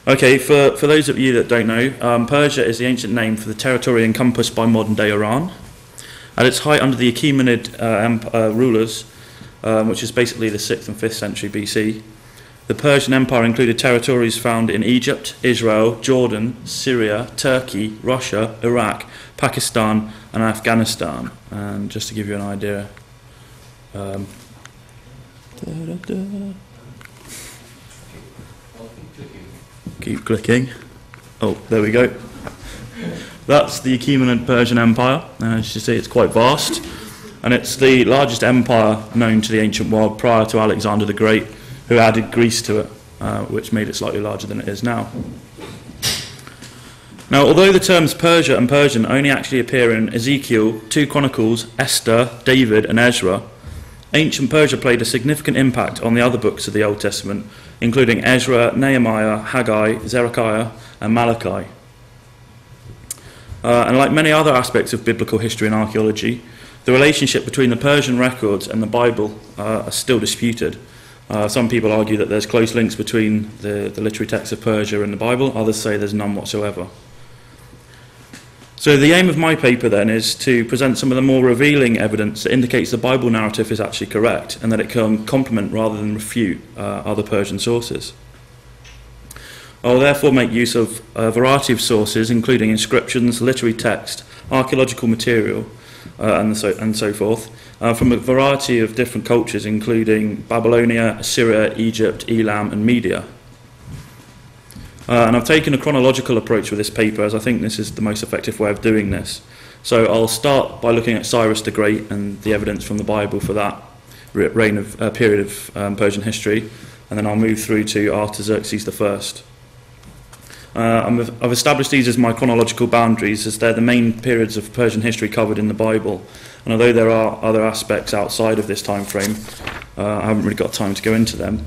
Okay, for those of you that don't know, Persia is the ancient name for the territory encompassed by modern-day Iran. At its height under the Achaemenid rulers, which is basically the 6th and 5th century BC, the Persian Empire included territories found in Egypt, Israel, Jordan, Syria, Turkey, Russia, Iraq, Pakistan and Afghanistan. And just to give you an idea, keep clicking. Oh, there we go. That's the Achaemenid Persian Empire. As you see, it's quite vast, and it's the largest empire known to the ancient world prior to Alexander the Great, who added Greece to it, which made it slightly larger than it is now. Now, although the terms Persia and Persian only actually appear in Ezekiel, 2 Chronicles, Esther, David and Ezra, ancient Persia played a significant impact on the other books of the Old Testament, including Ezra, Nehemiah, Haggai, Zedekiah and Malachi. And like many other aspects of biblical history and archaeology, the relationship between the Persian records and the Bible are still disputed. Some people argue that there's close links between the literary texts of Persia and the Bible, others say there's none whatsoever. So the aim of my paper then is to present some of the more revealing evidence that indicates the Bible narrative is actually correct and that it can complement rather than refute other Persian sources. I will therefore make use of a variety of sources, including inscriptions, literary text, archaeological material, and so forth, from a variety of different cultures, including Babylonia, Assyria, Egypt, Elam, and Media. And I've taken a chronological approach with this paper, as I think this is the most effective way of doing this. So I'll start by looking at Cyrus the Great and the evidence from the Bible for that period of Persian history, and then I'll move through to Artaxerxes I. I've established these as my chronological boundaries, as they're the main periods of Persian history covered in the Bible. And although there are other aspects outside of this time frame, I haven't really got time to go into them.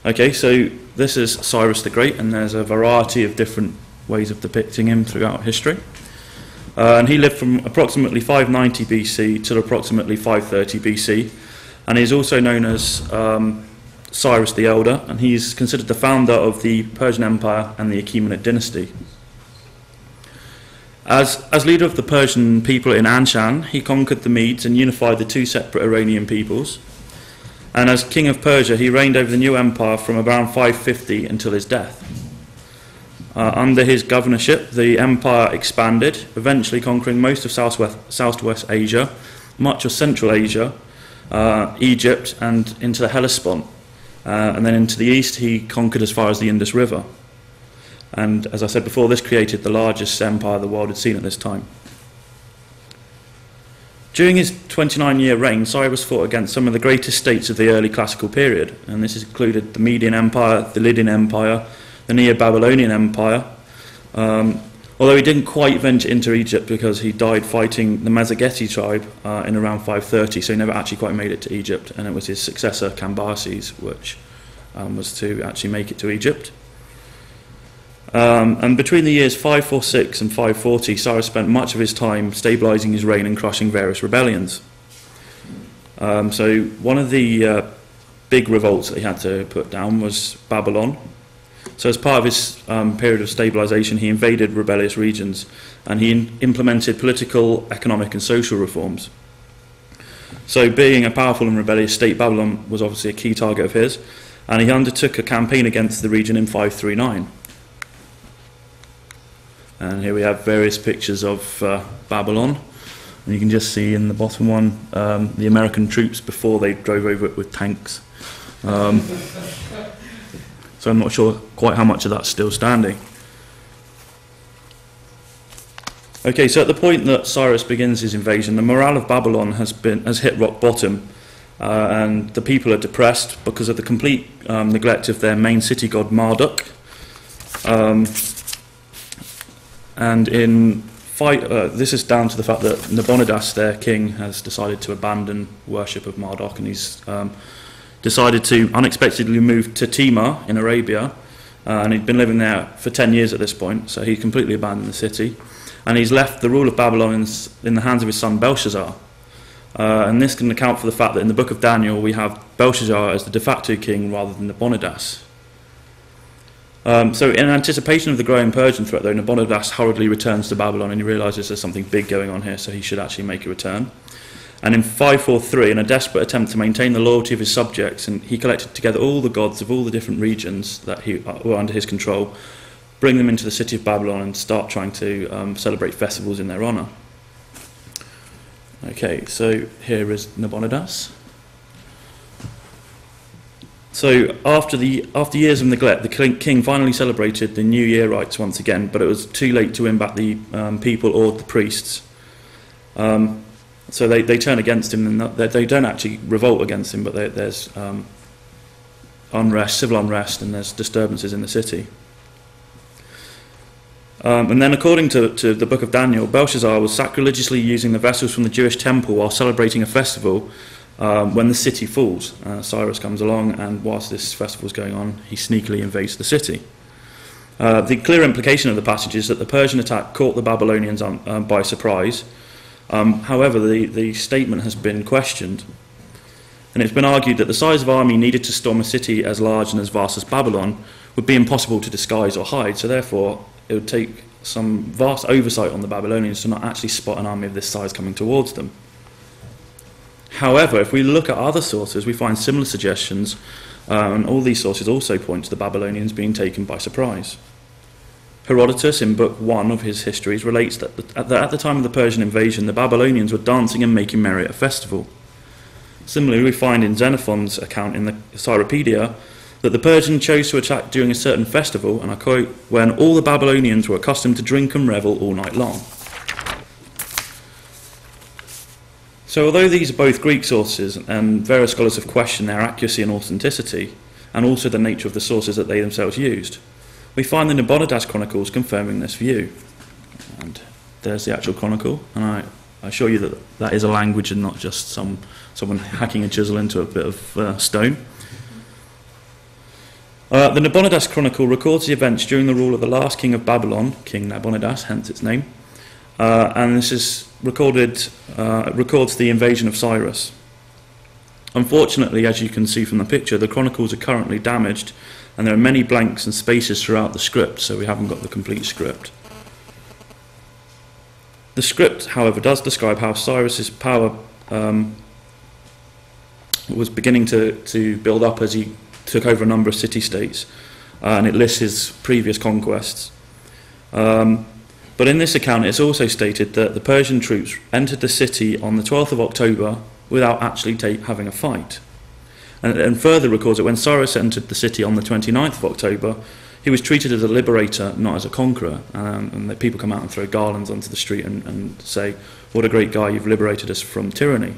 Okay, so this is Cyrus the Great, and there's a variety of different ways of depicting him throughout history. And he lived from approximately 590 BC to approximately 530 BC. And he's also known as Cyrus the Elder, and he's considered the founder of the Persian Empire and the Achaemenid dynasty. As leader of the Persian people in Anshan, he conquered the Medes and unified the 2 separate Iranian peoples. And as king of Persia, he reigned over the new empire from around 550 until his death. Under his governorship, the empire expanded, eventually conquering most of Southwest Asia, much of Central Asia, Egypt, and into the Hellespont. And then into the east, he conquered as far as the Indus River. And as I said before, this created the largest empire the world had seen at this time. During his 29-year reign, Cyrus fought against some of the greatest states of the early classical period, and this included the Median Empire, the Lydian Empire, the Neo-Babylonian Empire, although he didn't quite venture into Egypt because he died fighting the Mazzageti tribe in around 530, so he never actually quite made it to Egypt, and it was his successor, Cambyses, which was to actually make it to Egypt. And between the years 546 and 540, Cyrus spent much of his time stabilising his reign and crushing various rebellions. So one of the big revolts that he had to put down was Babylon. So as part of his period of stabilisation, he invaded rebellious regions, and he implemented political, economic and social reforms. So being a powerful and rebellious state, Babylon was obviously a key target of his, and he undertook a campaign against the region in 539. And here we have various pictures of Babylon, and you can just see in the bottom one the American troops before they drove over it with tanks. So I'm not sure quite how much of that's still standing. Okay, so at the point that Cyrus begins his invasion, the morale of Babylon has hit rock bottom, and the people are depressed because of the complete neglect of their main city god Marduk. And this is down to the fact that Nabonidus, their king, has decided to abandon worship of Marduk, and he's decided to unexpectedly move to Timar in Arabia, and he'd been living there for 10 years at this point, so he completely abandoned the city, and he's left the rule of Babylon in the hands of his son Belshazzar. And this can account for the fact that in the book of Daniel we have Belshazzar as the de facto king rather than Nabonidus. So in anticipation of the growing Persian threat, though, Nabonidus hurriedly returns to Babylon, and he realises there's something big going on here, so he should actually make a return. And in 543, in a desperate attempt to maintain the loyalty of his subjects, and he collected together all the gods of all the different regions that were under his control, bring them into the city of Babylon and start trying to celebrate festivals in their honour. Okay, so here is Nabonidus. So after years of neglect, the king finally celebrated the New Year rites once again, but it was too late to win back the people or the priests. So they turn against him, and they don't actually revolt against him, but there's unrest, civil unrest, and there's disturbances in the city. And then according to the book of Daniel, Belshazzar was sacrilegiously using the vessels from the Jewish temple while celebrating a festival when the city falls. Cyrus comes along, and whilst this festival is going on, he sneakily invades the city. The clear implication of the passage is that the Persian attack caught the Babylonians by surprise. However, the statement has been questioned, and it's been argued that the size of army needed to storm a city as large and as vast as Babylon would be impossible to disguise or hide, so therefore it would take some vast oversight on the Babylonians to not actually spot an army of this size coming towards them. However, if we look at other sources, we find similar suggestions, and all these sources also point to the Babylonians being taken by surprise. Herodotus, in Book 1 of his histories, relates that at the time of the Persian invasion, the Babylonians were dancing and making merry at a festival. Similarly, we find in Xenophon's account in the Cyropedia that the Persians chose to attack during a certain festival, and I quote, when all the Babylonians were accustomed to drink and revel all night long. So although these are both Greek sources, and various scholars have questioned their accuracy and authenticity, and also the nature of the sources that they themselves used, we find the Nabonidus Chronicles confirming this view. And there's the actual chronicle, and I assure you that that is a language and not just someone hacking a chisel into a bit of stone. The Nabonidus Chronicle records the events during the rule of the last king of Babylon, King Nabonidus, hence its name, and this is records the invasion of Cyrus. Unfortunately, as you can see from the picture, the chronicles are currently damaged, and there are many blanks and spaces throughout the script, so we haven't got the complete script. The script, however, does describe how Cyrus's power was beginning to build up as he took over a number of city-states, and it lists his previous conquests. But in this account, it's also stated that the Persian troops entered the city on the 12th of October without actually having a fight. And further records that when Cyrus entered the city on the 29th of October, he was treated as a liberator, not as a conqueror. And that people come out and throw garlands onto the street and say, what a great guy, you've liberated us from tyranny.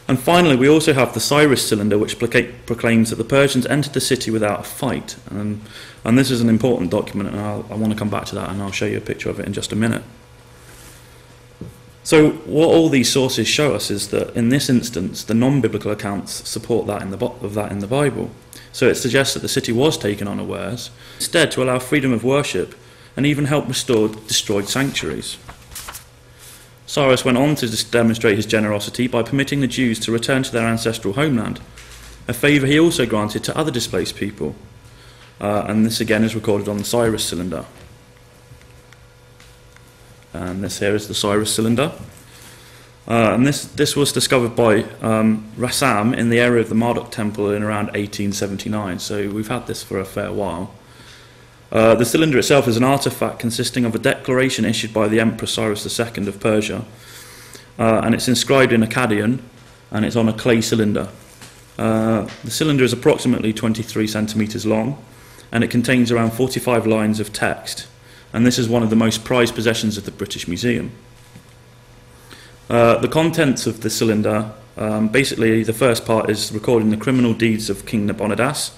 And finally, we also have the Cyrus Cylinder, which proclaims that the Persians entered the city without a fight. And this is an important document, and I want to come back to that, and I'll show you a picture of it in just a minute. So what all these sources show us is that in this instance, the non-biblical accounts support that in the Bible. So it suggests that the city was taken unawares, instead to allow freedom of worship and even help restore destroyed sanctuaries. Cyrus went on to demonstrate his generosity by permitting the Jews to return to their ancestral homeland, a favour he also granted to other displaced people. And this again is recorded on the Cyrus Cylinder. And this here is the Cyrus Cylinder. And this was discovered by Rassam in the area of the Marduk Temple in around 1879, so we've had this for a fair while. The cylinder itself is an artefact consisting of a declaration issued by the Emperor Cyrus II of Persia, and it's inscribed in Akkadian, and it's on a clay cylinder. The cylinder is approximately 23 centimetres long, and it contains around 45 lines of text, and this is one of the most prized possessions of the British Museum. The contents of the cylinder, basically the first part is recording the criminal deeds of King Nabonidus,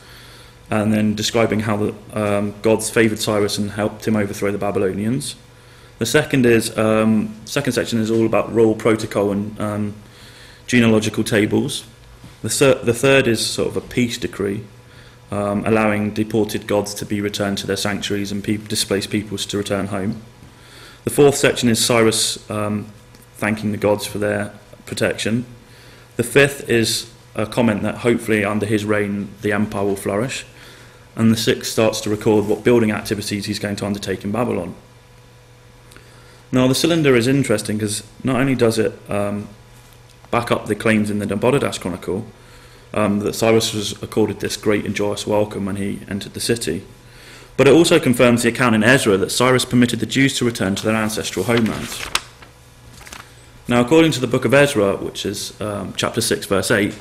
and then describing how the gods favoured Cyrus and helped him overthrow the Babylonians. The second section is all about royal protocol and genealogical tables. The third is sort of a peace decree, allowing deported gods to be returned to their sanctuaries and displaced peoples to return home. The fourth section is Cyrus thanking the gods for their protection. The fifth is a comment that hopefully under his reign the empire will flourish. And the sixth starts to record what building activities he's going to undertake in Babylon. Now the cylinder is interesting because not only does it back up the claims in the Nabonidus Chronicle that Cyrus was accorded this great and joyous welcome when he entered the city, but it also confirms the account in Ezra that Cyrus permitted the Jews to return to their ancestral homelands. Now, according to the book of Ezra, which is chapter 6, verse 8,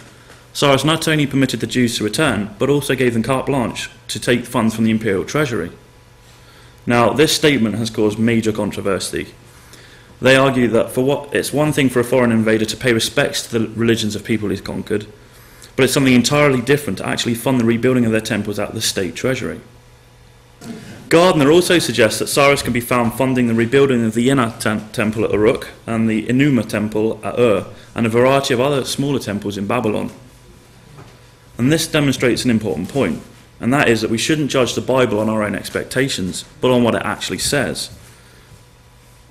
Cyrus not only permitted the Jews to return, but also gave them carte blanche to take funds from the imperial treasury. Now, this statement has caused major controversy. They argue that it's one thing for a foreign invader to pay respects to the religions of people he's conquered, but it's something entirely different to actually fund the rebuilding of their temples out of the state treasury. Gardner also suggests that Cyrus can be found funding the rebuilding of the Inna temple at Uruk and the Enuma temple at Ur, and a variety of other smaller temples in Babylon. And this demonstrates an important point, and that is that we shouldn't judge the Bible on our own expectations, but on what it actually says.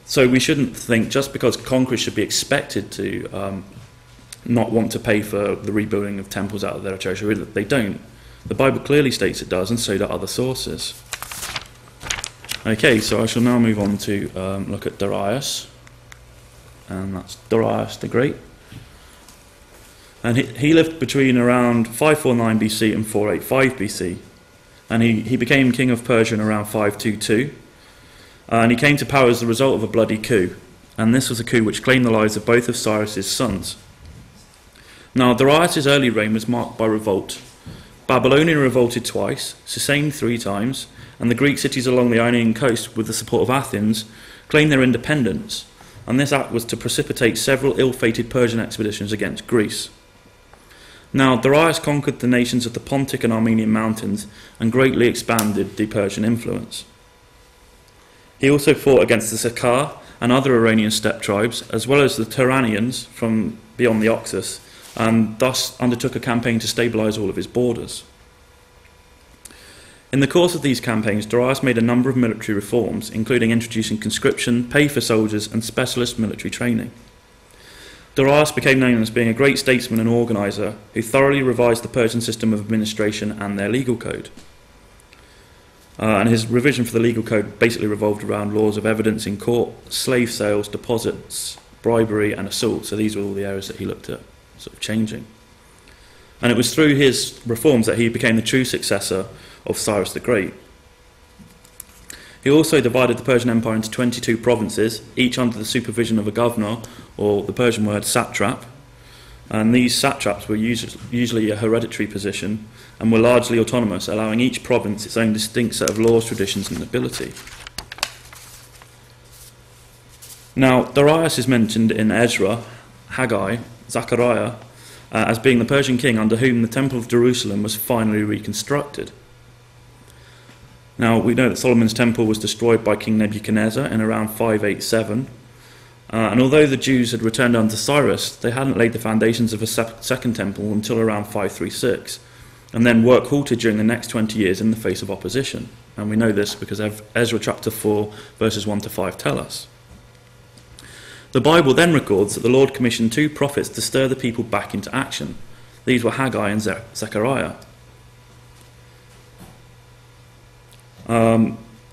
So we shouldn't think just because conquerors should be expected to not want to pay for the rebuilding of temples out of their treasury, that they don't. The Bible clearly states it does, and so do other sources. Okay, so I shall now move on to look at Darius, and that's Darius the Great. And he lived between around 549 BC and 485 BC. And he became king of Persia in around 522. And he came to power as the result of a bloody coup. And this was a coup which claimed the lives of both of Cyrus's sons. Now, Darius' early reign was marked by revolt. Babylonia revolted twice, Sicyon 3 times, and the Greek cities along the Ionian coast, with the support of Athens, claimed their independence. And this act was to precipitate several ill-fated Persian expeditions against Greece. Now, Darius conquered the nations of the Pontic and Armenian mountains and greatly expanded the Persian influence. He also fought against the Saqqar and other Iranian steppe tribes, as well as the Turanians from beyond the Oxus, and thus undertook a campaign to stabilise all of his borders. In the course of these campaigns, Darius made a number of military reforms, including introducing conscription, pay for soldiers, and specialist military training. Darius became known as being a great statesman and organiser who thoroughly revised the Persian system of administration and their legal code. And his revision for the legal code basically revolved around laws of evidence in court, slave sales, deposits, bribery and assault. So these were all the areas that he looked at sort of changing. And it was through his reforms that he became the true successor of Cyrus the Great. He also divided the Persian Empire into 22 provinces, each under the supervision of a governor, or the Persian word satrap. And these satraps were usually a hereditary position and were largely autonomous, allowing each province its own distinct set of laws, traditions and ability. Now, Darius is mentioned in Ezra, Haggai, Zechariah, as being the Persian king under whom the Temple of Jerusalem was finally reconstructed. Now, we know that Solomon's temple was destroyed by King Nebuchadnezzar in around 587, and although the Jews had returned unto Cyrus, they hadn't laid the foundations of a second temple until around 536, and then work halted during the next 20 years in the face of opposition. And we know this because Ezra chapter 4, verses 1 to 5 tell us. The Bible then records that the Lord commissioned 2 prophets to stir the people back into action. These were Haggai and Zechariah.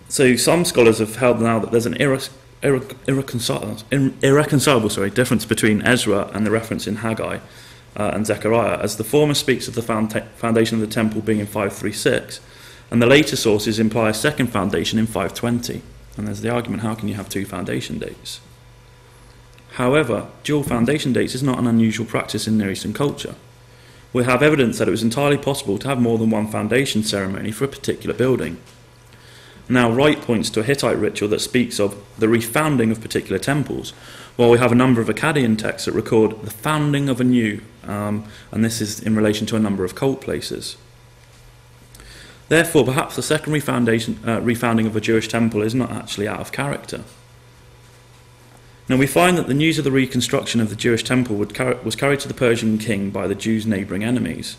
So some scholars have held now that there's an irreconcilable difference between Ezra and the reference in Haggai and Zechariah, as the former speaks of the foundation of the temple being in 536, and the later sources imply a second foundation in 520. And there's the argument, how can you have 2 foundation dates? However, dual foundation dates is not an unusual practice in Near Eastern culture. We have evidence that it was entirely possible to have more than one foundation ceremony for a particular building. Now, Wright points to a Hittite ritual that speaks of the refounding of particular temples, while we have a number of Akkadian texts that record the founding of a new, and this is in relation to a number of cult places. Therefore, perhaps the second refounding of a Jewish temple is not actually out of character. Now, we find that the news of the reconstruction of the Jewish temple was carried to the Persian king by the Jews' neighbouring enemies.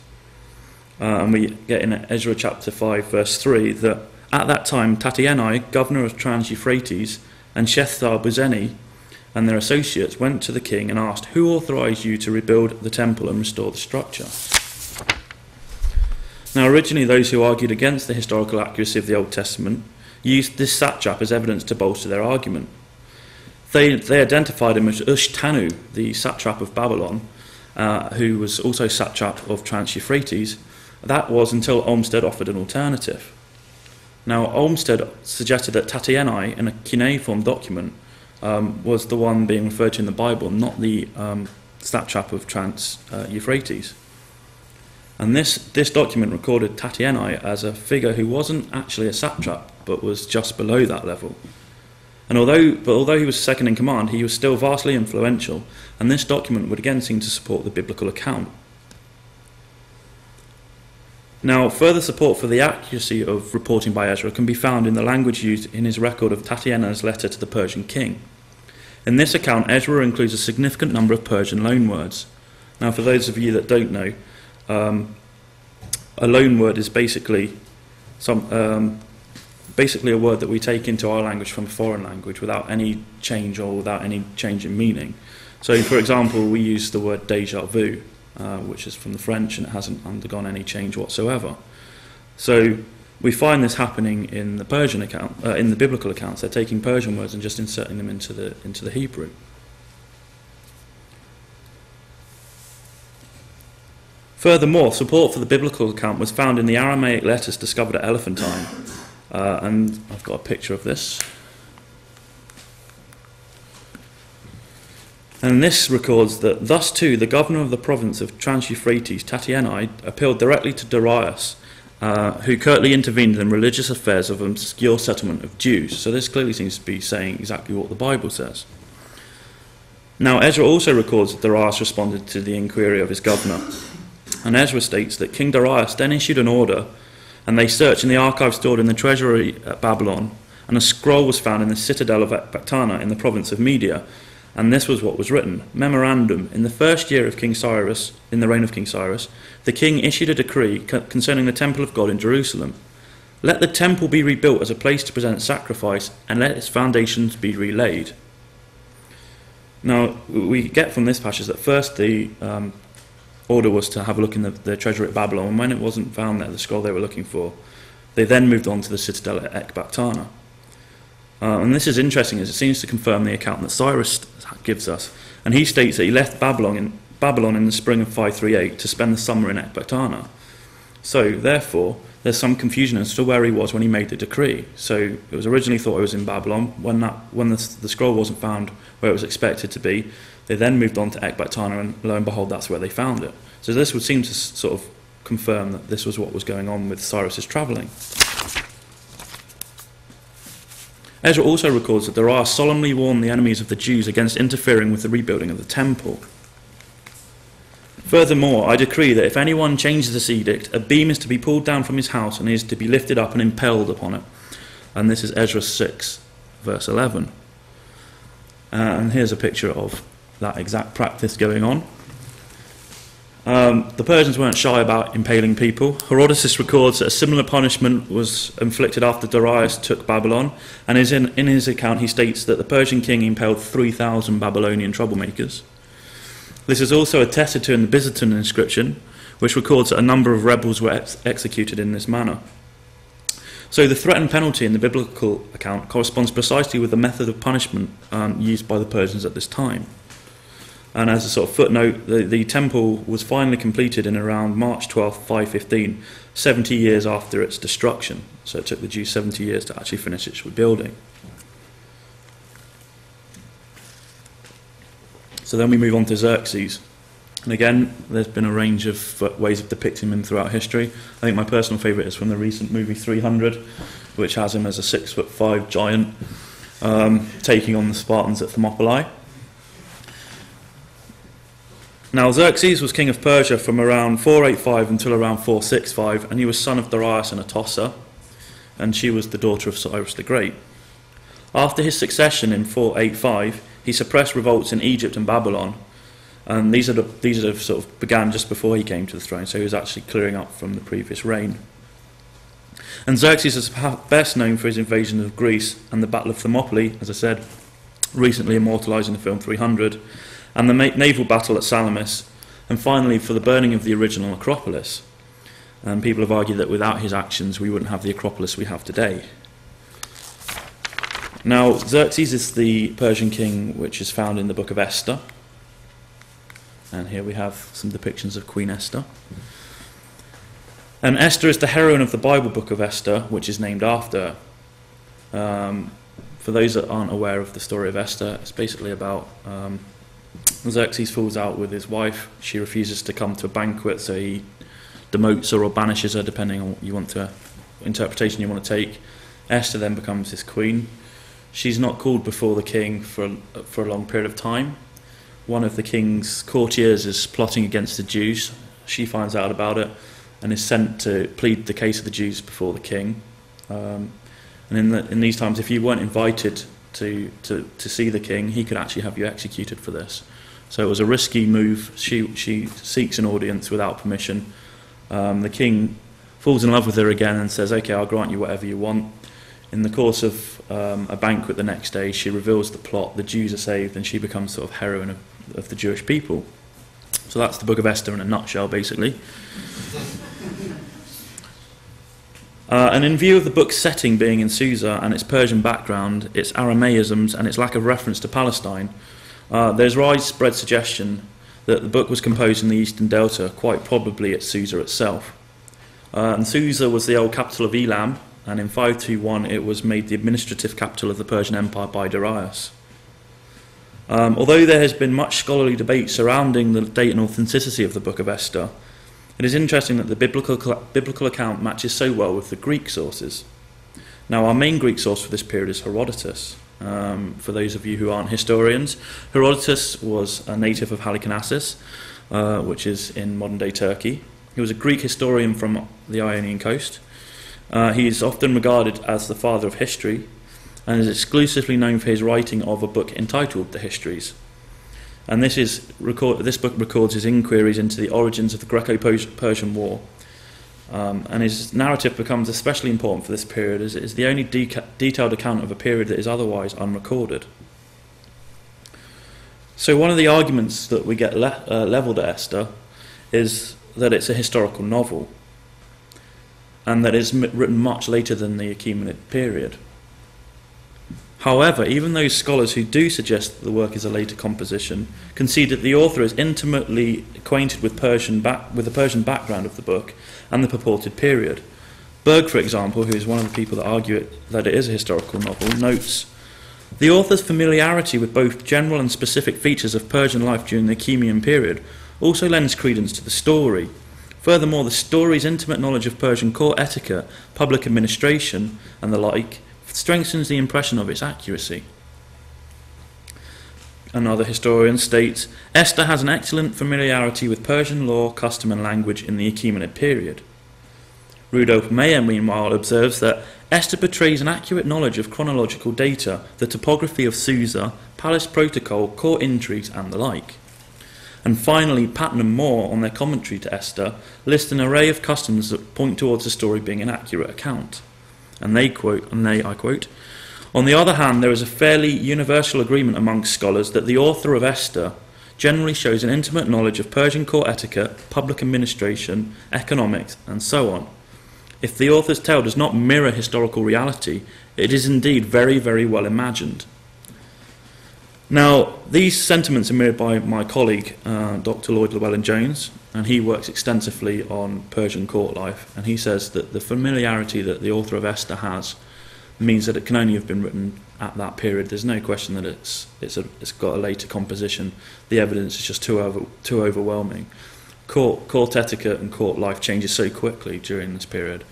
And we get in Ezra chapter 5, verse 3, that at that time Tatienai, governor of Trans-Euphrates, and Shethar-Buzeni, and their associates went to the king and asked, "Who authorized you to rebuild the temple and restore the structure?" Now, originally, those who argued against the historical accuracy of the Old Testament used this satrap as evidence to bolster their argument. They identified him as Ushtanu, the satrap of Babylon, who was also satrap of Trans-Euphrates. That was until Olmsted offered an alternative. Now, Olmsted suggested that Tatienai, in a cuneiform document, was the one being referred to in the Bible, not the satrap of Trans-Euphrates. And this document recorded Tatienai as a figure who wasn't actually a satrap, but was just below that level. And although he was second in command, he was still vastly influential, and this document would again seem to support the biblical account. Now, further support for the accuracy of reporting by Ezra can be found in the language used in his record of Tatienai's letter to the Persian king. In this account, Ezra includes a significant number of Persian loanwords. Now, for those of you that don't know, a loanword is basically a word that we take into our language from a foreign language without any change or without any change in meaning. So, for example, we use the word déjà vu, which is from the French, and it hasn't undergone any change whatsoever. So we find this happening in the Persian account, in the biblical accounts. They're taking Persian words and just inserting them into the Hebrew. Furthermore, support for the biblical account was found in the Aramaic letters discovered at Elephantine, and I've got a picture of this. And this records that, thus too, the governor of the province of Trans-Euphrates, Tatienai, appealed directly to Darius, who curtly intervened in religious affairs of an obscure settlement of Jews. So this clearly seems to be saying exactly what the Bible says. Now, Ezra also records that Darius responded to the inquiry of his governor. And Ezra states that King Darius then issued an order, and they searched in the archives stored in the treasury at Babylon, and a scroll was found in the citadel of Ecbatana in the province of Media. And this was what was written: Memorandum, in the first year of King Cyrus, in the reign of King Cyrus, the king issued a decree concerning the temple of God in Jerusalem. Let the temple be rebuilt as a place to present sacrifice, and let its foundations be relaid. Now, we get from this passage that first the order was to have a look in the treasury at Babylon, and when it wasn't found there, the scroll they were looking for, they then moved on to the citadel at Ecbatana. And this is interesting, as it seems to confirm the account that Cyrus gives us. And he states that he left Babylon in the spring of 538 to spend the summer in Ecbatana. So, therefore, there's some confusion as to where he was when he made the decree. So, it was originally thought he was in Babylon. When the scroll wasn't found where it was expected to be, they then moved on to Ecbatana, and lo and behold, that's where they found it. So this would seem to sort of confirm that this was what was going on with Cyrus's travelling. Ezra also records that Darius solemnly warned the enemies of the Jews against interfering with the rebuilding of the temple. Furthermore, I decree that if anyone changes this edict, a beam is to be pulled down from his house and is to be lifted up and impaled upon it. And this is Ezra 6, verse 11. And here's a picture of that exact practice going on. The Persians weren't shy about impaling people. Herodotus records that a similar punishment was inflicted after Darius took Babylon, and in his account he states that the Persian king impaled 3,000 Babylonian troublemakers. This is also attested to in the Byzantine inscription, which records that a number of rebels were executed in this manner. So the threatened penalty in the biblical account corresponds precisely with the method of punishment used by the Persians at this time. And as a sort of footnote, the temple was finally completed in around March 12, 515, 70 years after its destruction. So it took the Jews 70 years to actually finish its rebuilding. So then we move on to Xerxes. And again, there's been a range of ways of depicting him throughout history. I think my personal favourite is from the recent movie 300, which has him as a 6'5" giant taking on the Spartans at Thermopylae. Now, Xerxes was king of Persia from around 485 until around 465, and he was son of Darius and Atossa, and she was the daughter of Cyrus the Great. After his succession in 485, he suppressed revolts in Egypt and Babylon, and these are sort of began just before he came to the throne, so he was actually clearing up from the previous reign. And Xerxes is best known for his invasion of Greece and the Battle of Thermopylae, as I said, recently immortalised in the film 300, and the naval battle at Salamis, and finally for the burning of the original Acropolis. And people have argued that without his actions we wouldn't have the Acropolis we have today. Now, Xerxes is the Persian king which is found in the book of Esther. And here we have some depictions of Queen Esther. And Esther is the heroine of the Bible book of Esther, which is named after her. For those that aren't aware of the story of Esther, it's basically about Xerxes falls out with his wife. She refuses to come to a banquet, so he demotes her or banishes her, depending on what interpretation you want to take. Esther then becomes his queen. She's not called before the king for a long period of time. One of the king's courtiers is plotting against the Jews. She finds out about it and is sent to plead the case of the Jews before the king. And in these times, if you weren't invited to see the king, he could actually have you executed for this. So it was a risky move. She seeks an audience without permission. The king falls in love with her again and says, "Okay, I'll grant you whatever you want." In the course of a banquet the next day, she reveals the plot. The Jews are saved, and she becomes sort of heroine of the Jewish people. So that's the book of Esther in a nutshell, basically. And in view of the book's setting being in Susa and its Persian background, its Aramaisms and its lack of reference to Palestine, there's widespread suggestion that the book was composed in the Eastern Delta, quite probably at Susa itself. And Susa was the old capital of Elam, and in 521 it was made the administrative capital of the Persian Empire by Darius. Although there has been much scholarly debate surrounding the date and authenticity of the book of Esther, it is interesting that the biblical account matches so well with the Greek sources. Now, our main Greek source for this period is Herodotus. For those of you who aren't historians, Herodotus was a native of Halicarnassus, which is in modern-day Turkey. He was a Greek historian from the Ionian coast. He is often regarded as the father of history, and is exclusively known for his writing of a book entitled The Histories. And this book records his inquiries into the origins of the Greco-Persian War. And his narrative becomes especially important for this period, as it is the only detailed account of a period that is otherwise unrecorded. So one of the arguments that we get levelled at Esther is that it's a historical novel, and that it's written much later than the Achaemenid period. However, even those scholars who do suggest that the work is a later composition concede that the author is intimately acquainted with the Persian background of the book and the purported period. Berg, for example, who is one of the people that argue that it is a historical novel, notes, "The author's familiarity with both general and specific features of Persian life during the Achaemenid period also lends credence to the story. Furthermore, the story's intimate knowledge of Persian court etiquette, public administration, and the like strengthens the impression of its accuracy." Another historian states, "Esther has an excellent familiarity with Persian law, custom and language in the Achaemenid period." Rudolf Meyer, meanwhile, observes that Esther portrays an accurate knowledge of chronological data, the topography of Susa, palace protocol, court intrigues and the like. And finally, Patton and Moore, on their commentary to Esther, list an array of customs that point towards the story being an accurate account. And I quote, "On the other hand, there is a fairly universal agreement amongst scholars that the author of Esther generally shows an intimate knowledge of Persian court etiquette, public administration, economics, and so on. If the author's tale does not mirror historical reality, it is indeed very, very well imagined." Now, these sentiments are mirrored by my colleague, Dr. Lloyd Llewellyn-Jones, and he works extensively on Persian court life, and he says that the familiarity that the author of Esther has means that it can only have been written at that period. There's no question that it's got a later composition. The evidence is just too overwhelming. Court etiquette and court life changes so quickly during this period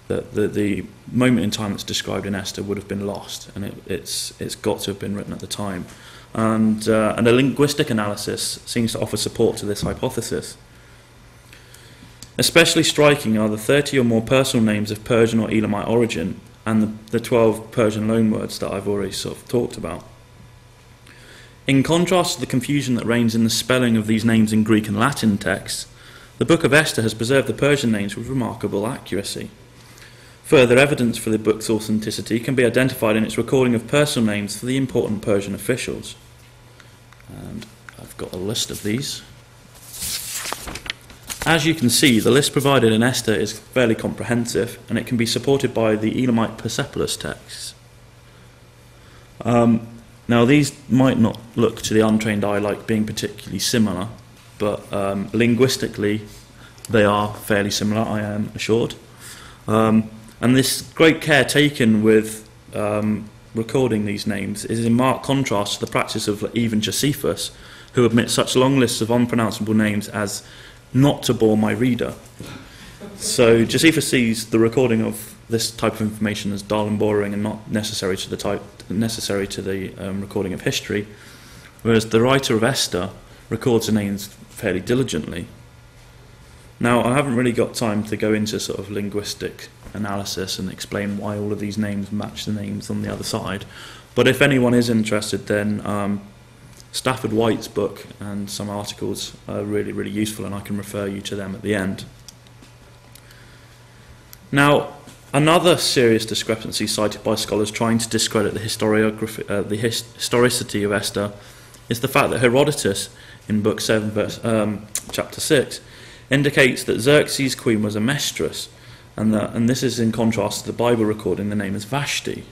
that the moment in time that's described in Esther would have been lost, and it's got to have been written at the time. And a linguistic analysis seems to offer support to this hypothesis. Especially striking are the 30 or more personal names of Persian or Elamite origin, and the 12 Persian loanwords that I've already sort of talked about. In contrast to the confusion that reigns in the spelling of these names in Greek and Latin texts, the Book of Esther has preserved the Persian names with remarkable accuracy. Further evidence for the book's authenticity can be identified in its recording of personal names for the important Persian officials. And I've got a list of these. As you can see, the list provided in Esther is fairly comprehensive, and it can be supported by the Elamite Persepolis texts. Now, these might not look to the untrained eye like being particularly similar, but linguistically they are fairly similar, I am assured. And this great care taken with recording these names is in marked contrast to the practice of even Josephus, who omits such long lists of unpronounceable names as "not to bore my reader." So Josephus sees the recording of this type of information as dull and boring and not necessary to the recording of history, whereas the writer of Esther records the names fairly diligently. Now, I haven't really got time to go into sort of linguistic analysis and explain why all of these names match the names on the other side, but if anyone is interested, then Stafford White's book and some articles are really, really useful, and I can refer you to them at the end. Now, another serious discrepancy cited by scholars trying to discredit the historicity of Esther is the fact that Herodotus, in Book 7, chapter 6, indicates that Xerxes' queen was a mistress, and this is in contrast to the Bible recording the name as Vashti.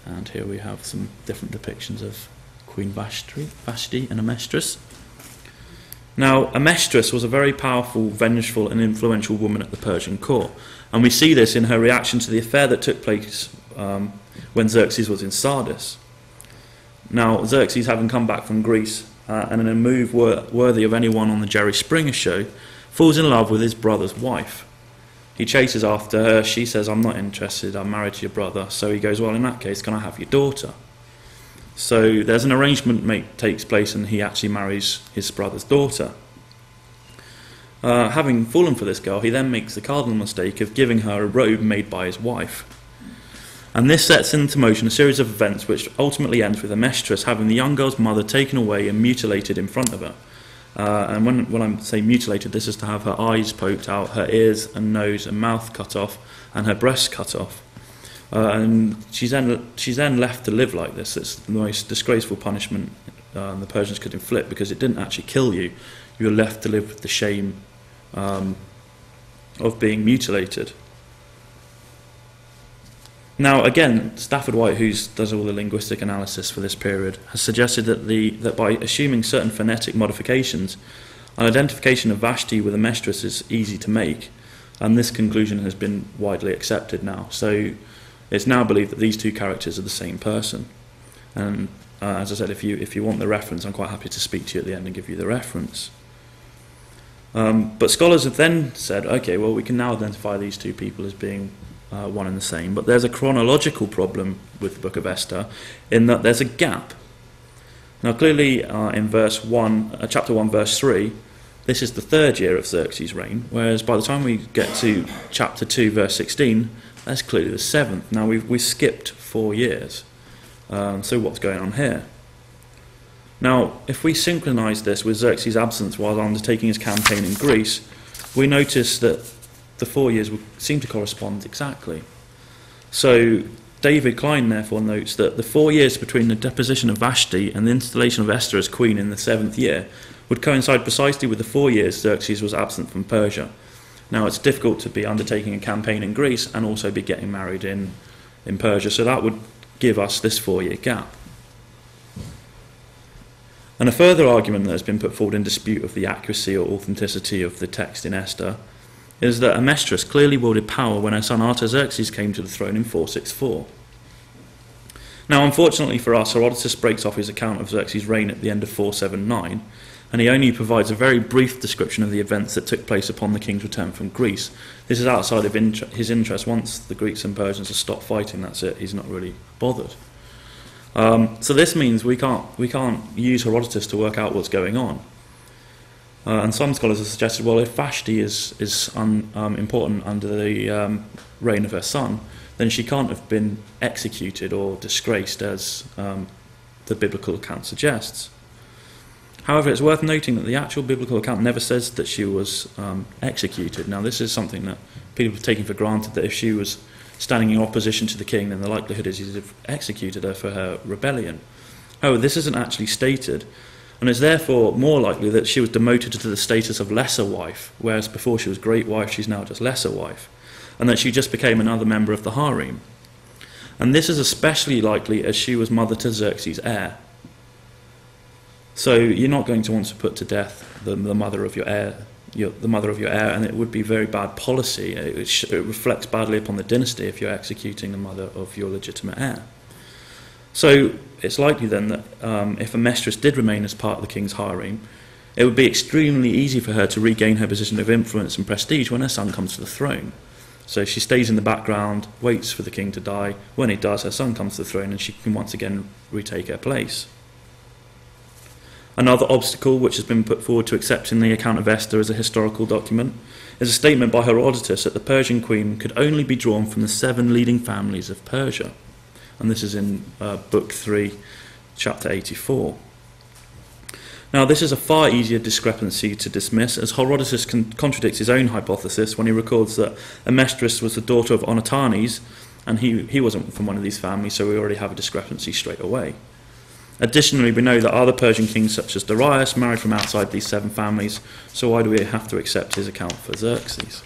And here we have some different depictions of Queen Vashti and a mistress. Now, a mistress was a very powerful, vengeful and influential woman at the Persian court, and we see this in her reaction to the affair that took place when Xerxes was in Sardis. Now, Xerxes, having come back from Greece, and in a move worthy of anyone on the Jerry Springer show, falls in love with his brother's wife. He chases after her. She says, "I'm not interested, I'm married to your brother." So he goes, "Well, in that case, can I have your daughter?" So there's an arrangement takes place, and he actually marries his brother's daughter. Having fallen for this girl, he then makes the cardinal mistake of giving her a robe made by his wife. And this sets into motion a series of events which ultimately ends with a mistress having the young girl's mother taken away and mutilated in front of her. And when I say mutilated, this is to have her eyes poked out, her ears and nose and mouth cut off, and her breasts cut off. And she's then left to live like this. It's the most disgraceful punishment the Persians could inflict, because it didn't actually kill you. You were left to live with the shame of being mutilated. Now, again, Stafford White, who does all the linguistic analysis for this period, has suggested that by assuming certain phonetic modifications, an identification of Vashti with a mistress is easy to make, and this conclusion has been widely accepted now. So it's now believed that these two characters are the same person. And as I said, if you want the reference, I'm quite happy to speak to you at the end and give you the reference. But scholars have then said, okay, well, we can now identify these two people as being one and the same, but there's a chronological problem with the book of Esther in that there's a gap. Now, clearly, in chapter 1, verse 3, this is the 3rd year of Xerxes' reign, whereas by the time we get to chapter 2, verse 16, that's clearly the 7th. Now, we've skipped 4 years. So what's going on here? Now, if we synchronise this with Xerxes' absence while undertaking his campaign in Greece, we notice that the 4 years would seem to correspond exactly. So David Klein therefore notes that the 4 years between the deposition of Vashti and the installation of Esther as queen in the 7th year would coincide precisely with the 4 years Xerxes was absent from Persia. Now, it's difficult to be undertaking a campaign in Greece and also be getting married in Persia, so that would give us this 4-year gap. And a further argument that has been put forward in dispute of the accuracy or authenticity of the text in Esther is that a mistress clearly wielded power when her son Artaxerxes came to the throne in 464. Now, unfortunately for us, Herodotus breaks off his account of Xerxes' reign at the end of 479, and he only provides a very brief description of the events that took place upon the king's return from Greece. This is outside of his interest. Once the Greeks and Persians have stopped fighting, that's it. He's not really bothered. So this means we can't use Herodotus to work out what's going on. And some scholars have suggested, well, if Vashti is important under the reign of her son, then she can't have been executed or disgraced as the biblical account suggests. However, it's worth noting that the actual biblical account never says that she was executed. Now, this is something that people were taking for granted that if she was standing in opposition to the king, then the likelihood is he'd have executed her for her rebellion. However, this isn't actually stated, and it's therefore more likely that she was demoted to the status of lesser wife, whereas before she was great wife, she's now just lesser wife, and that she just became another member of the harem. And this is especially likely as she was mother to Xerxes' heir. So you're not going to want to put to death the mother of your heir, and it would be very bad policy. It reflects badly upon the dynasty if you're executing the mother of your legitimate heir. So it's likely then that if Amestris did remain as part of the king's harem, it would be extremely easy for her to regain her position of influence and prestige when her son comes to the throne. So she stays in the background, waits for the king to die. When he does, her son comes to the throne and she can once again retake her place. Another obstacle which has been put forward to accepting the account of Esther as a historical document is a statement by Herodotus that the Persian queen could only be drawn from the 7 leading families of Persia. And this is in Book 3, Chapter 84. Now, this is a far easier discrepancy to dismiss, as Herodotus contradicts his own hypothesis when he records that Amestris was the daughter of Onatanes, and he wasn't from one of these families, so we already have a discrepancy straight away. Additionally, we know that other Persian kings, such as Darius, married from outside these 7 families, so why do we have to accept his account for Xerxes?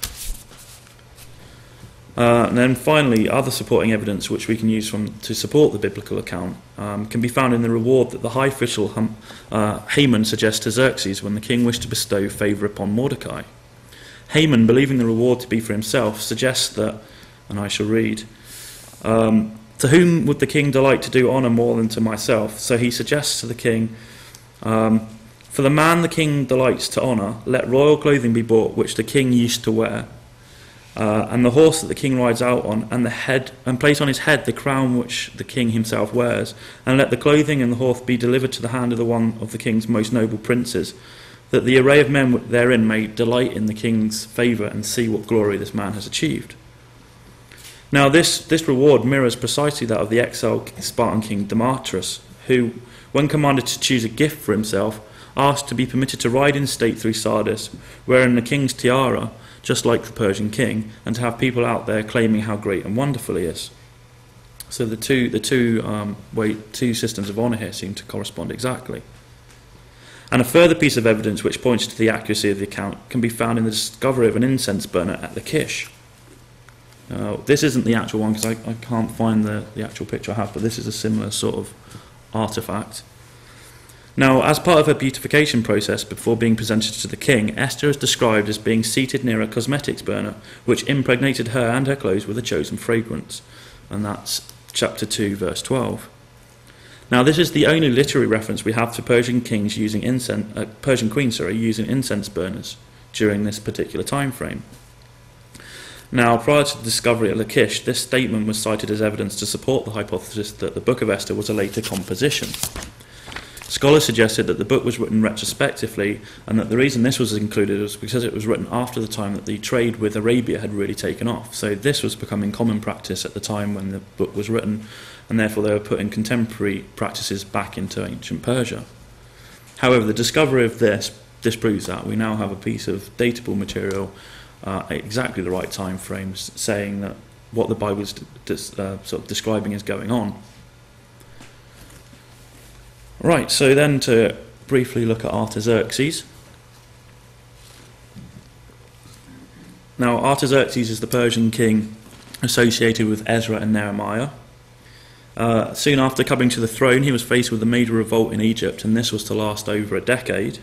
And then finally, other supporting evidence which we can use to support the biblical account can be found in the reward that the high official Haman suggests to Xerxes when the king wished to bestow favour upon Mordecai. Haman, believing the reward to be for himself, suggests that, and I shall read, to whom would the king delight to do honour more than to myself? So he suggests to the king, for the man the king delights to honour, let royal clothing be bought which the king used to wear, and the horse that the king rides out on, and place on his head the crown which the king himself wears, and let the clothing and the horse be delivered to the hand of the one of the king's most noble princes, that the array of men therein may delight in the king's favour and see what glory this man has achieved. Now this reward mirrors precisely that of the exiled Spartan king Demetrius, who, when commanded to choose a gift for himself, asked to be permitted to ride in state through Sardis, wearing the king's tiara, just like the Persian king, and to have people out there claiming how great and wonderful he is. So the two systems of honour here seem to correspond exactly. And a further piece of evidence which points to the accuracy of the account can be found in the discovery of an incense burner at Lachish. This isn't the actual one because I can't find the actual picture I have, but this is a similar sort of artefact. Now, as part of her beautification process before being presented to the king, Esther is described as being seated near a cosmetics burner, which impregnated her and her clothes with a chosen fragrance. And that's chapter 2, verse 12. Now, this is the only literary reference we have to Persian queens using incense burners during this particular time frame. Now, prior to the discovery at Lachish, this statement was cited as evidence to support the hypothesis that the Book of Esther was a later composition. Scholars suggested that the book was written retrospectively, and that the reason this was included was because it was written after the time that the trade with Arabia had really taken off. So this was becoming common practice at the time when the book was written, and therefore they were putting contemporary practices back into ancient Persia. However, the discovery of this disproves that. We now have a piece of datable material at exactly the right time frames, saying that what the Bible is sort of describing is going on. Right, so then to briefly look at Artaxerxes. Now, Artaxerxes is the Persian king associated with Ezra and Nehemiah. Soon after coming to the throne, he was faced with a major revolt in Egypt, and this was to last over a decade.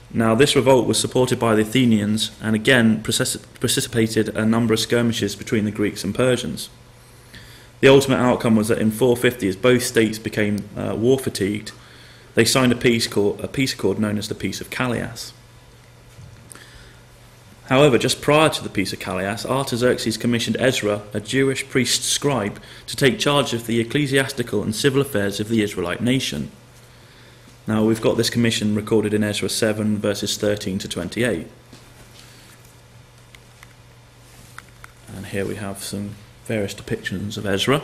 Now, this revolt was supported by the Athenians, and again precipitated a number of skirmishes between the Greeks and Persians. The ultimate outcome was that in 450, as both states became war fatigued, they signed a peace accord known as the Peace of Callias. However, just prior to the Peace of Callias, Artaxerxes commissioned Ezra, a Jewish priest scribe, to take charge of the ecclesiastical and civil affairs of the Israelite nation. Now, we've got this commission recorded in Ezra 7, verses 13 to 28. And here we have some various depictions of Ezra.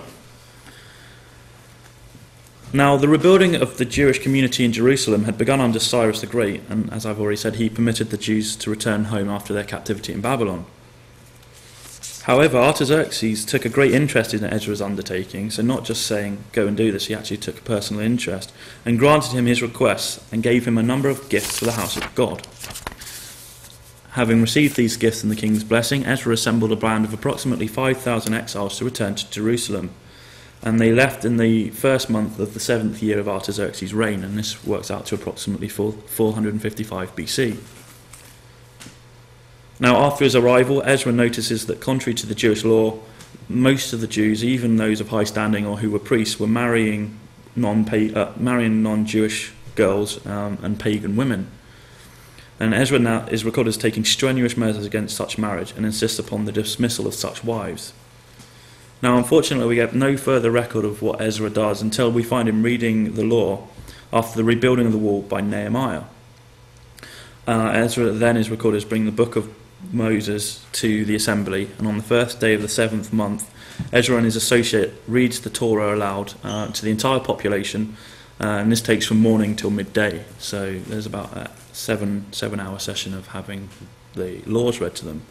Now, the rebuilding of the Jewish community in Jerusalem had begun under Cyrus the Great, and as I've already said, he permitted the Jews to return home after their captivity in Babylon. However, Artaxerxes took a great interest in Ezra's undertaking, so not just saying, go and do this, he actually took a personal interest, and granted him his requests and gave him a number of gifts for the house of God. Having received these gifts and the king's blessing, Ezra assembled a band of approximately 5,000 exiles to return to Jerusalem, and they left in the first month of the 7th year of Artaxerxes' reign, and this works out to approximately 455 BC. Now, after his arrival, Ezra notices that contrary to the Jewish law, most of the Jews, even those of high standing or who were priests, were marrying non-Jewish girls and pagan women. And Ezra now is recorded as taking strenuous measures against such marriage and insists upon the dismissal of such wives. Now, unfortunately, we get no further record of what Ezra does until we find him reading the law after the rebuilding of the wall by Nehemiah. Ezra then is recorded as bringing the book of Moses to the assembly, and on the first day of the 7th month, Ezra and his associate reads the Torah aloud to the entire population, and this takes from morning till midday. So there's about a 7-hour session of having the laws read to them.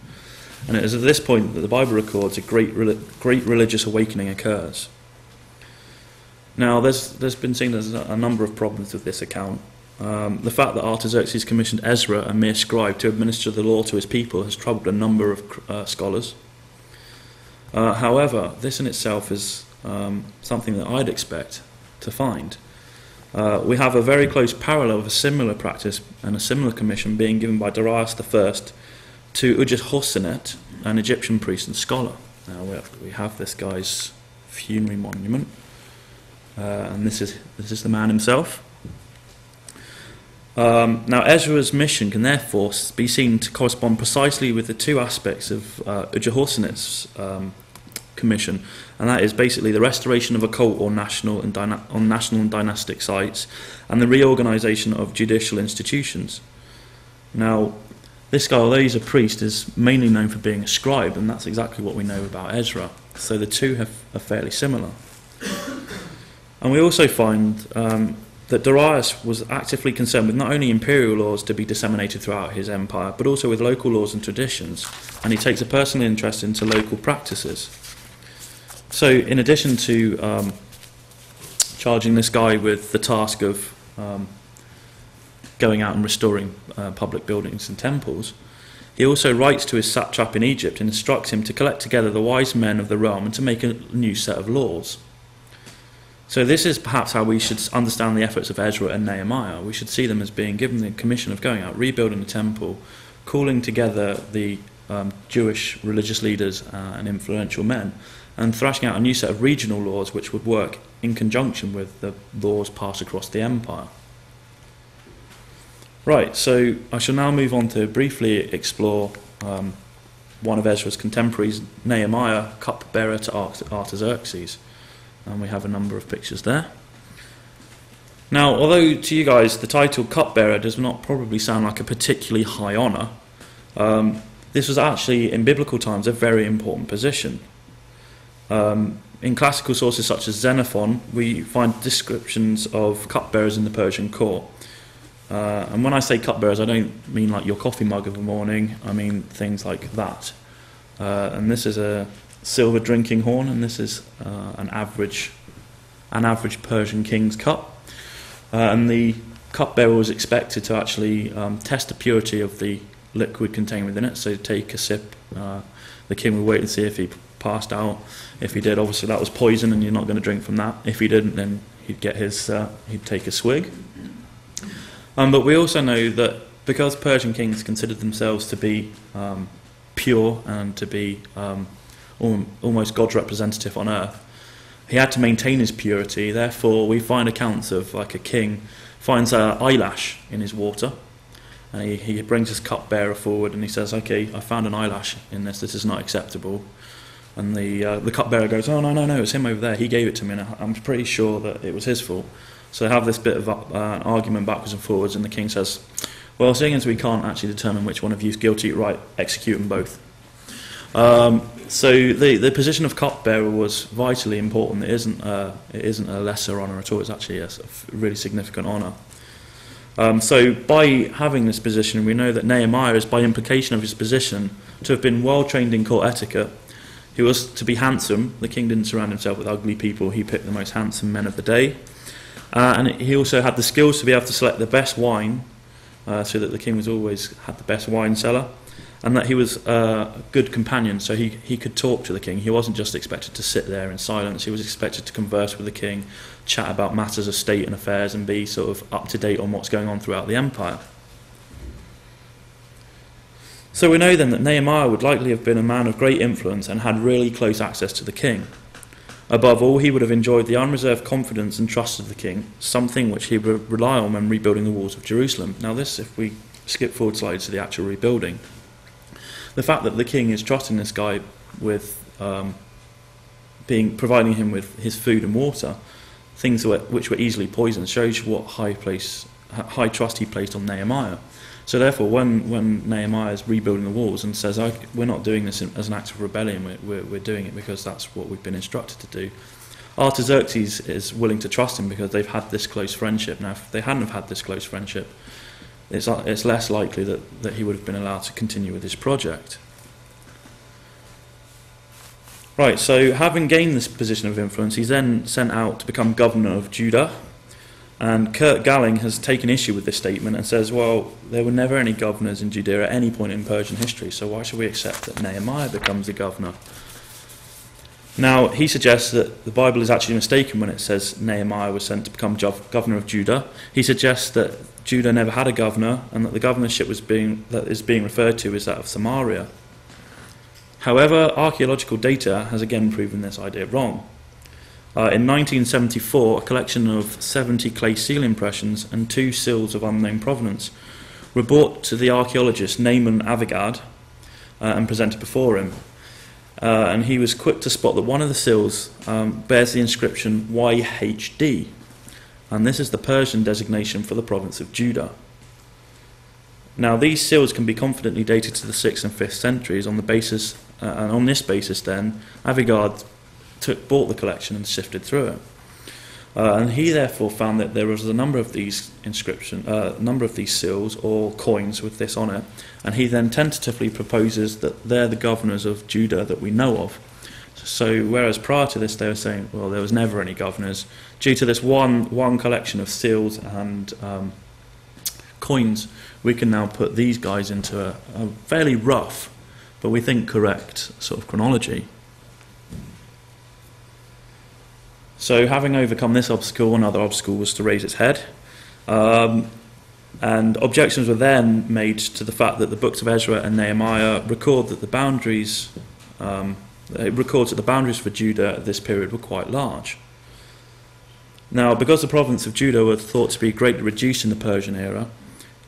And it is at this point that the Bible records a great religious awakening occurs. Now, there's been seen as a number of problems with this account. The fact that Artaxerxes commissioned Ezra, a mere scribe, to administer the law to his people has troubled a number of scholars. However, this in itself is something that I'd expect to find. We have a very close parallel of a similar practice and a similar commission being given by Darius I to Ujehosenet, an Egyptian priest and scholar. Now we have this guy's funerary monument, and this is the man himself. Now Ezra's mission can therefore be seen to correspond precisely with the two aspects of Ujehosenet's commission, and that is basically the restoration of occult or national and dynastic sites and the reorganisation of judicial institutions. Now, this guy, although he's a priest, is mainly known for being a scribe, and that's exactly what we know about Ezra. So the two are fairly similar. And we also find that Darius was actively concerned with not only imperial laws to be disseminated throughout his empire, but also with local laws and traditions, and he takes a personal interest into local practices. So in addition to charging this guy with the task of going out and restoring public buildings and temples, he also writes to his satrap in Egypt and instructs him to collect together the wise men of the realm and to make a new set of laws. So this is perhaps how we should understand the efforts of Ezra and Nehemiah. We should see them as being given the commission of going out, rebuilding the temple, calling together the Jewish religious leaders and influential men, and thrashing out a new set of regional laws which would work in conjunction with the laws passed across the empire. Right, so I shall now move on to briefly explore one of Ezra's contemporaries, Nehemiah, cupbearer to Artaxerxes. And we have a number of pictures there. Now, although to you guys the title cupbearer does not probably sound like a particularly high honour, this was actually, in biblical times, a very important position. In classical sources such as Xenophon, we find descriptions of cupbearers in the Persian court. And when I say cupbearers, I don't mean like your coffee mug of the morning, I mean things like that. And this is a silver drinking horn, and this is an average Persian king's cup. And the cupbearer was expected to actually test the purity of the liquid contained within it, so take a sip. The king would wait and see if he passed out. If he did, obviously that was poison and you're not going to drink from that. If he didn't, then he'd get he'd take a swig. But we also know that because Persian kings considered themselves to be pure and to be almost God's representative on earth, he had to maintain his purity. Therefore, we find accounts of like a king finds an eyelash in his water, and he brings his cupbearer forward and he says, "Okay, I found an eyelash in this. This is not acceptable." And the cupbearer goes, "Oh no, it's him over there. He gave it to me, and I'm pretty sure that it was his fault." So they have this bit of an argument backwards and forwards, and the king says, "Well, seeing as we can't actually determine which one of you is guilty, right, execute them both." So the position of cupbearer was vitally important. It isn't a lesser honour at all. It's actually a really significant honour. So by having this position, we know that Nehemiah is, by implication of his position, to have been well trained in court etiquette, He was to be handsome. The king didn't surround himself with ugly people. He picked the most handsome men of the day. And he also had the skills to be able to select the best wine, so that the king was always had the best wine cellar, and that he was a good companion, so he could talk to the king. He wasn't just expected to sit there in silence. He was expected to converse with the king, chat about matters of state and affairs, and be sort of up to date on what's going on throughout the empire. So we know then that Nehemiah would likely have been a man of great influence and had really close access to the king. Above all, he would have enjoyed the unreserved confidence and trust of the king, something which he would rely on when rebuilding the walls of Jerusalem. Now this, if we skip forward slides to the actual rebuilding, the fact that the king is trusting this guy with providing him with his food and water, things which were easily poisoned, shows what high trust he placed on Nehemiah. So therefore, when Nehemiah is rebuilding the walls and says, we're not doing this as an act of rebellion, we're doing it because that's what we've been instructed to do, Artaxerxes is willing to trust him because they've had this close friendship. Now, if they hadn't have had this close friendship, it's less likely that he would have been allowed to continue with his project. Right, so having gained this position of influence, he's then sent out to become governor of Judah. And Kurt Galling has taken issue with this statement and says, well, there were never any governors in Judea at any point in Persian history, so why should we accept that Nehemiah becomes the governor? Now, he suggests that the Bible is actually mistaken when it says Nehemiah was sent to become governor of Judah. He suggests that Judah never had a governor and that the governorship that is being referred to is that of Samaria. However, archaeological data has again proven this idea wrong. In 1974, a collection of 70 clay seal impressions and 2 seals of unknown provenance were brought to the archaeologist Naaman Avigad and presented before him. And he was quick to spot that one of the seals bears the inscription YHD, and this is the Persian designation for the province of Judah. Now, these seals can be confidently dated to the 6th and 5th centuries on the basis, and on this basis then, Avigad bought the collection and sifted through it. And he therefore found that there was a number of these seals or coins with this on it, and he then tentatively proposes that they're the governors of Judah that we know of. So whereas prior to this they were saying, well, there was never any governors, due to this one collection of seals and coins, we can now put these guys into a fairly rough, but we think correct sort of chronology. So having overcome this obstacle, another obstacle was to raise its head. And objections were then made to the fact that the books of Ezra and Nehemiah record that the boundaries for Judah at this period were quite large. Now, because the province of Judah was thought to be greatly reduced in the Persian era,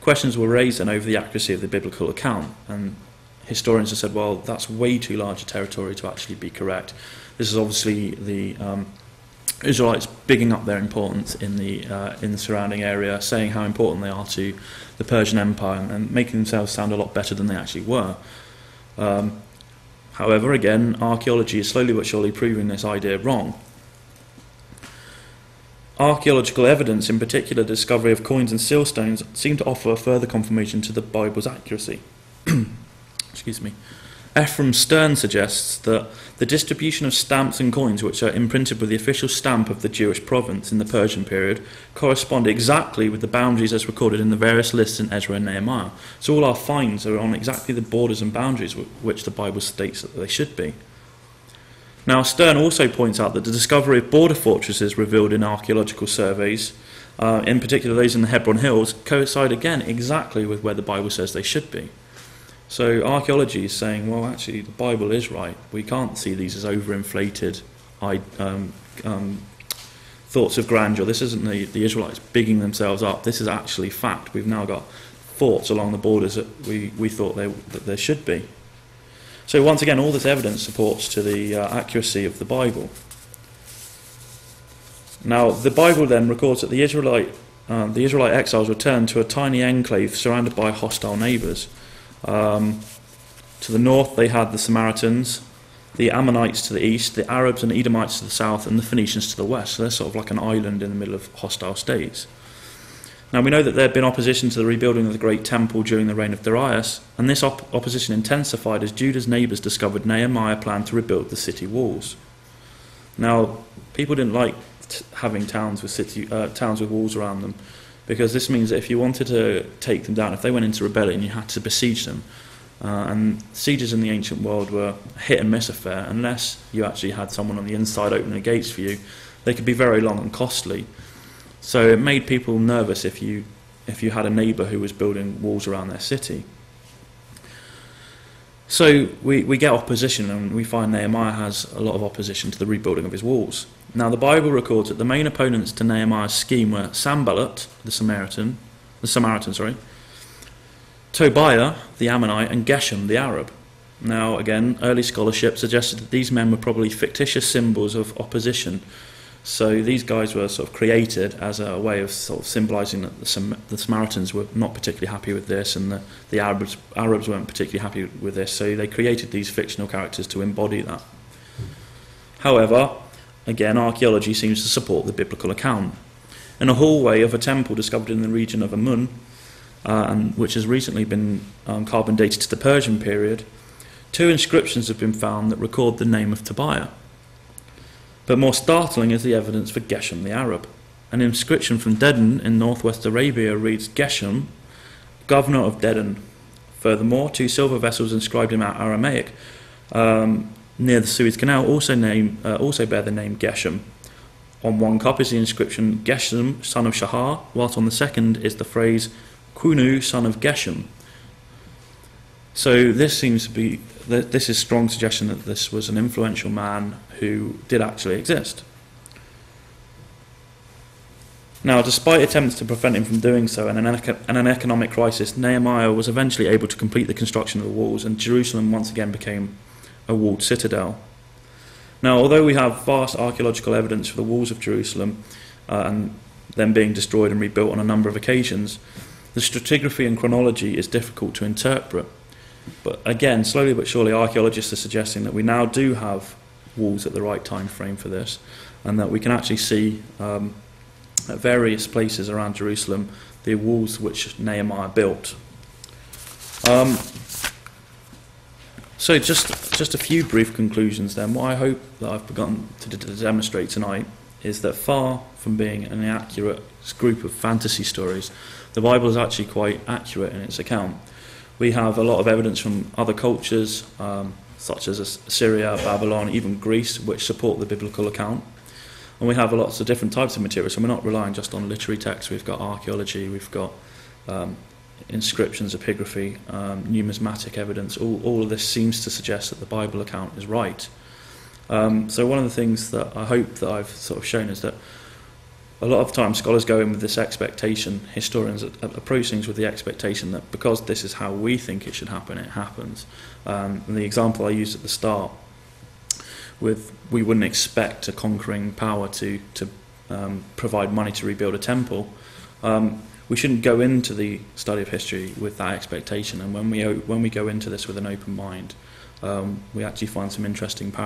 questions were raised then over the accuracy of the biblical account. And historians have said, well, that's way too large a territory to actually be correct. This is obviously the Israelites bigging up their importance in the surrounding area, saying how important they are to the Persian Empire and making themselves sound a lot better than they actually were. However, again, archaeology is slowly but surely proving this idea wrong. Archaeological evidence, in particular the discovery of coins and seal stones, seem to offer further confirmation to the Bible's accuracy. Excuse me. Ephraim Stern suggests that the distribution of stamps and coins which are imprinted with the official stamp of the Jewish province in the Persian period correspond exactly with the boundaries as recorded in the various lists in Ezra and Nehemiah. So all our finds are on exactly the borders and boundaries which the Bible states that they should be. Now, Stern also points out that the discovery of border fortresses revealed in archaeological surveys, in particular those in the Hebron Hills, coincide again exactly with where the Bible says they should be. So archaeology is saying, well, actually, the Bible is right. We can't see these as overinflated thoughts of grandeur. This isn't the Israelites bigging themselves up. This is actually fact. We've now got forts along the borders that we thought that there should be. So once again, all this evidence supports to the accuracy of the Bible. Now, the Bible then records that the Israelite exiles returned to a tiny enclave surrounded by hostile neighbours. To the north they had the Samaritans, the Ammonites to the east, the Arabs and Edomites to the south, and the Phoenicians to the west. So they're sort of like an island in the middle of hostile states. Now we know that there had been opposition to the rebuilding of the Great Temple during the reign of Darius, and this opposition intensified as Judah's neighbours discovered Nehemiah planned to rebuild the city walls. Now, people didn't like having towns with walls around them, because this means that if you wanted to take them down, if they went into rebellion, you had to besiege them. And sieges in the ancient world were a hit and miss affair. Unless you actually had someone on the inside opening the gates for you, they could be very long and costly. So it made people nervous if you had a neighbour who was building walls around their city. So we get opposition, and we find Nehemiah has a lot of opposition to the rebuilding of his walls. Now the Bible records that the main opponents to Nehemiah's scheme were Sanballat, the Samaritan, Tobiah, the Ammonite, and Geshem, the Arab. Now again, early scholarship suggested that these men were probably fictitious symbols of opposition. So these guys were sort of created as a way of sort of symbolising that the Samaritans were not particularly happy with this, and the Arabs weren't particularly happy with this, so they created these fictional characters to embody that. However, again, archaeology seems to support the biblical account. In a hallway of a temple discovered in the region of Amun, and which has recently been carbon dated to the Persian period, 2 inscriptions have been found that record the name of Tobiah. But more startling is the evidence for Geshem the Arab. An inscription from Dedan in northwest Arabia reads, Geshem, governor of Dedan. Furthermore, 2 silver vessels inscribed in Aramaic near the Suez Canal also bear the name Geshem. On one cup is the inscription Geshem, son of Shahar, whilst on the second is the phrase Kunu, son of Geshem. So this is strong suggestion that this was an influential man who did actually exist. Now, despite attempts to prevent him from doing so and an economic crisis, Nehemiah was eventually able to complete the construction of the walls, and Jerusalem once again became a walled citadel. Now, although we have vast archaeological evidence for the walls of Jerusalem and them being destroyed and rebuilt on a number of occasions, the stratigraphy and chronology is difficult to interpret. But again, slowly but surely, archaeologists are suggesting that we now do have walls at the right time frame for this, and that we can actually see at various places around Jerusalem the walls which Nehemiah built. So just a few brief conclusions then. What I hope that I've begun to demonstrate tonight is that far from being an inaccurate group of fantasy stories, the Bible is actually quite accurate in its account. We have a lot of evidence from other cultures, such as Assyria, Babylon, even Greece, which support the biblical account. And we have lots of different types of material, so we're not relying just on literary texts. We've got archaeology, we've got inscriptions, epigraphy, numismatic evidence. All of this seems to suggest that the Bible account is right. So one of the things that I hope that I've sort of shown is that a lot of times scholars go in with this expectation, historians approach things with the expectation that because this is how we think it should happen, it happens. And the example I used at the start, with we wouldn't expect a conquering power to provide money to rebuild a temple, we shouldn't go into the study of history with that expectation. And when we go into this with an open mind, we actually find some interesting parallels.